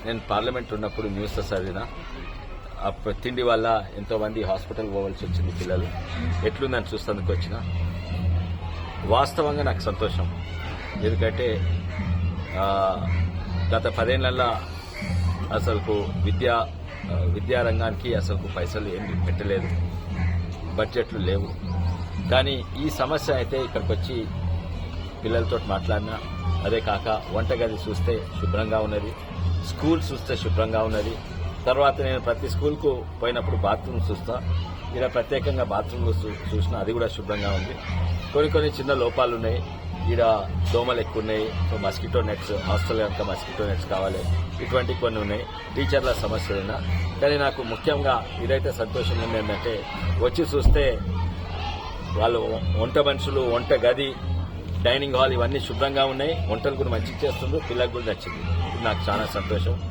నేను పార్లమెంట్ ఉన్నప్పుడు న్యూస్ చదివిన ఆ తిండి వల్ల ఎంతోమంది హాస్పిటల్ పోవాల్సి వచ్చింది పిల్లలు. ఎట్లుందని చూస్తేందుకు వచ్చిన వాస్తవంగా నాకు సంతోషం. ఎందుకంటే గత 10 ఏళ్లలో అసలు విద్యారంగానికి అసలు పైసలు ఏమి పెట్టలేదు, బడ్జెట్లు లేవు. కానీ ఈ సమస్య అయితే ఇక్కడికి వచ్చి పిల్లలతో మాట్లాడినా, అదే కాక వంటగది చూస్తే శుభ్రంగా ఉన్నది, స్కూల్ చూస్తే శుభ్రంగా ఉన్నది. తర్వాత నేను ప్రతి స్కూల్కు పోయినప్పుడు బాత్రూమ్ చూస్తా, ఇలా ప్రత్యేకంగా బాత్రూమ్లు చూసినా అది కూడా శుభ్రంగా ఉంది. కొన్ని చిన్న లోపాలు ఉన్నాయి. ఈడ దోమలు ఎక్కువ ఉన్నాయి, సో మస్కిటో నెట్స్, హాస్టల్ కనుక మస్కిటో నెట్స్ కావాలి, ఇటువంటి కొన్ని ఉన్నాయి. టీచర్ల సమస్యలున్నా కానీ నాకు ముఖ్యంగా ఇదైతే సంతోషంగా ఉంది. ఏంటంటే వచ్చి చూస్తే వాళ్ళు వంట మనుషులు, వంట గది, డైనింగ్ హాల్ ఇవన్నీ శుభ్రంగా ఉన్నాయి. వంటలు కూడా మంచిగా చేస్తుండ్రు, పిల్లలకు కూడా నచ్చింది. ఇది నాకు చాలా సంతోషం.